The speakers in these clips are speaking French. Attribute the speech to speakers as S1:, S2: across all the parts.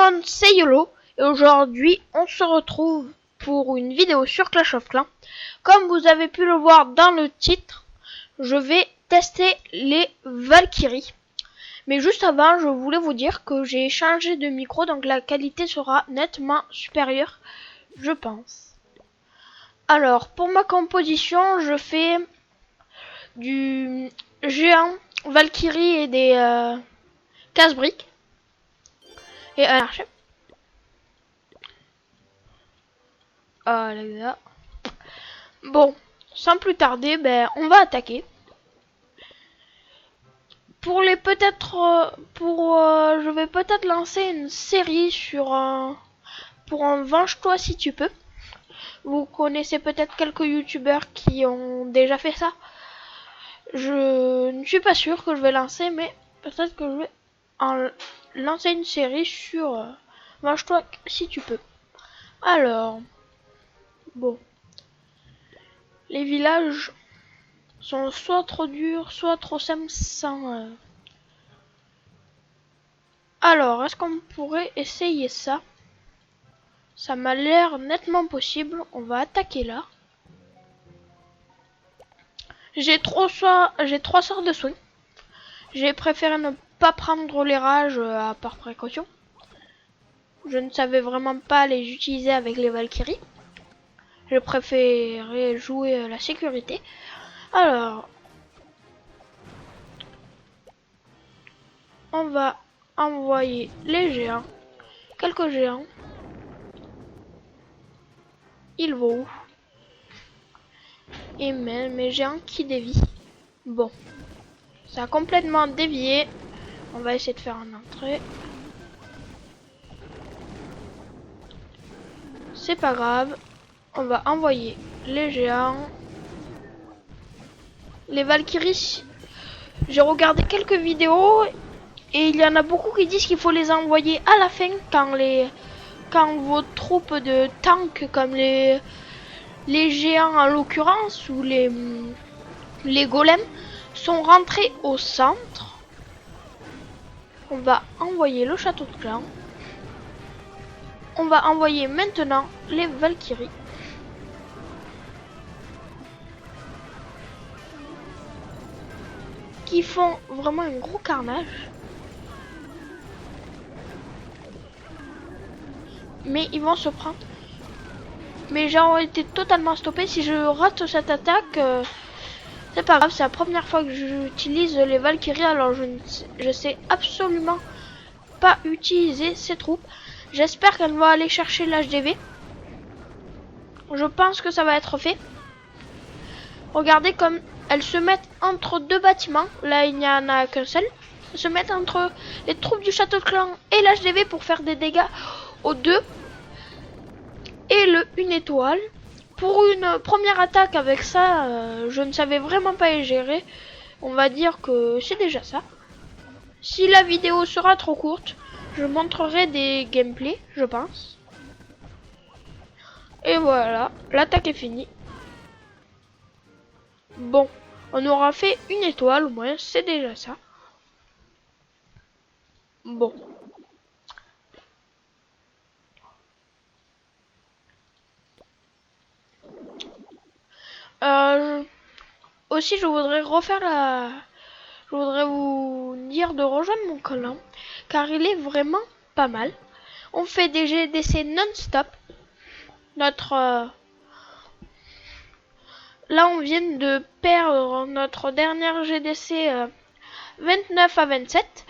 S1: monde, c'est YOLO et aujourd'hui on se retrouve pour une vidéo sur Clash of Clans. Comme vous avez pu le voir dans le titre, je vais tester les Valkyries. Mais juste avant, je voulais vous dire que j'ai changé de micro, donc la qualité sera nettement supérieure, je pense. Alors, pour ma composition, je fais du géant, Valkyrie et des casse-briques. Et un archer. Oh les gars. Bon, sans plus tarder, on va attaquer. Pour les peut-être, je vais peut-être lancer une série sur pour un venge-toi si tu peux. Vous connaissez peut-être quelques youtubeurs qui ont déjà fait ça. Je ne suis pas sûr que je vais lancer, mais peut-être que je vais en lancer une série sur venge-toi si tu peux. Alors, bon, les villages sont soit trop durs, soit trop simples sans... Alors, est-ce qu'on pourrait essayer ça? Ça m'a l'air nettement possible. On va attaquer là. J'ai trois sorts de soins. J'ai préféré ne pas prendre les rages par précaution. Je ne savais vraiment pas les utiliser avec les Valkyries. Je préférais jouer la sécurité. Alors, on va envoyer les géants. Quelques géants. Ils vont où? Et même mes géants qui dévient. Bon, ça a complètement dévié. On va essayer de faire une entrée. C'est pas grave. On va envoyer les géants. Les Valkyries. J'ai regardé quelques vidéos et il y en a beaucoup qui disent qu'il faut les envoyer à la fin quand vos troupes de tanks comme les géants en l'occurrence ou les golems sont rentrés au centre. On va envoyer le château de clan. On va envoyer maintenant les Valkyries. Qui font vraiment un gros carnage. Mais ils vont se prendre. Mes gens ont été totalement stoppés. Si je rate cette attaque, c'est pas grave. C'est la première fois que j'utilise les Valkyries. Alors je sais absolument pas utiliser ces troupes. J'espère qu'elle va aller chercher l'HDV. Je pense que ça va être fait. Regardez comme elles se mettent entre deux bâtiments. Là, il n'y en a qu'un seul. Elles se mettent entre les troupes du château de clan et l'HDV pour faire des dégâts aux deux. Et le 1 étoile. Pour une première attaque avec ça, je ne savais vraiment pas y gérer. On va dire que c'est déjà ça. Si la vidéo sera trop courte, je montrerai des gameplays, je pense. Et voilà, l'attaque est finie. Bon, on aura fait 1 étoile au moins, c'est déjà ça. Bon. Aussi, je voudrais je voudrais vous dire de rejoindre mon clan, car il est vraiment pas mal. On fait des GDC non-stop. Là, on vient de perdre notre dernière GDC 29 à 27.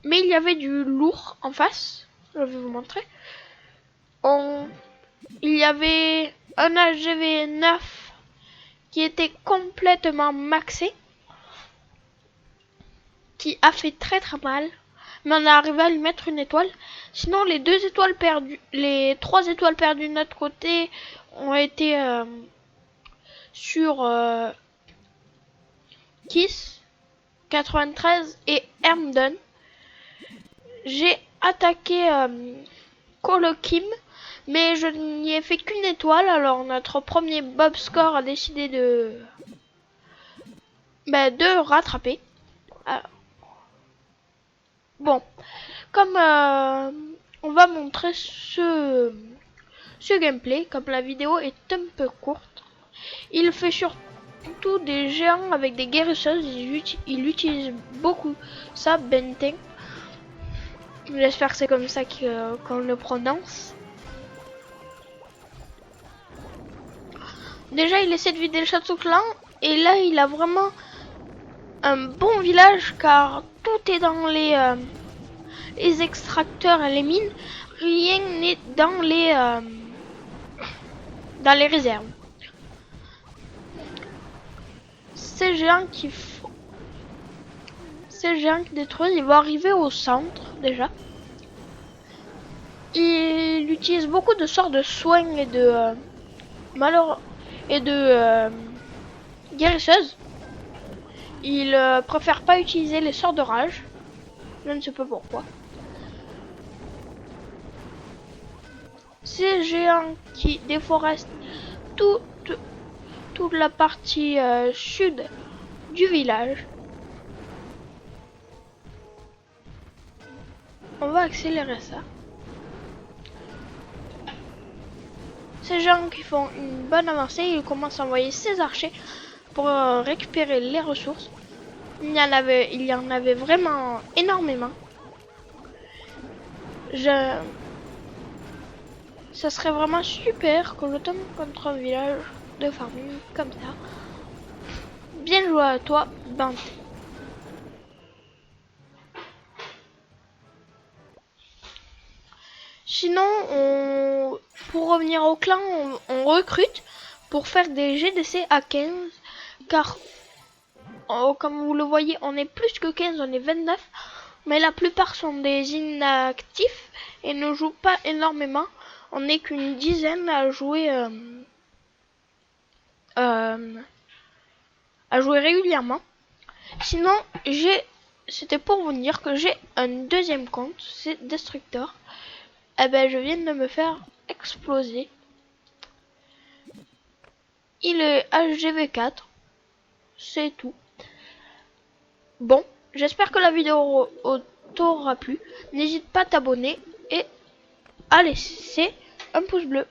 S1: Mais il y avait du lourd en face. Je vais vous montrer. Il y avait un HGV 9 qui était complètement maxé. Qui a fait très très mal. Mais on est arrivé à lui mettre 1 étoile. Sinon, les 2 étoiles perdues, les 3 étoiles perdues de notre côté ont été sur Kiss 93 et Hermdon. J'ai attaqué Colokim, mais je n'y ai fait qu'1 étoile. Alors notre premier Bob Score a décidé de rattraper. Alors, bon, comme on va montrer ce gameplay. Comme la vidéo est un peu courte, il fait surtout des géants avec des guérisseuses. Il utilise beaucoup ça, Benten. J'espère que c'est comme ça qu'on le prononce. Déjà, il essaie de vider le château clan. Et là, il a vraiment un bon village car tout est dans les extracteurs et les mines. Rien n'est dans les réserves. Ces géants qui détruisent, ils vont arriver au centre déjà. Il utilise beaucoup de sorts de soins et de malheur et de guérisseuses. Il préfère pas utiliser les sorts de rage. Je ne sais pas pourquoi. Ces géants qui déforestent toute la partie sud du village. On va accélérer ça. Ces gens qui font une bonne avancée, ils commencent à envoyer ses archers pour récupérer les ressources. Il y en avait vraiment énormément. Ça serait vraiment super que je tombe contre un village de farming comme ça. Bien joué à toi, Bente. Sinon, pour revenir au clan, on recrute pour faire des GDC à 15. Car, comme vous le voyez, on est plus que 15, on est 29. Mais la plupart sont des inactifs et ne jouent pas énormément. On n'est qu'une dizaine à jouer régulièrement. Sinon, c'était pour vous dire que j'ai un deuxième compte, c'est Destructor. Eh ben, je viens de me faire exploser. Il est HGV4. C'est tout. Bon, j'espère que la vidéo t'aura plu. N'hésite pas à t'abonner et à laisser un pouce bleu.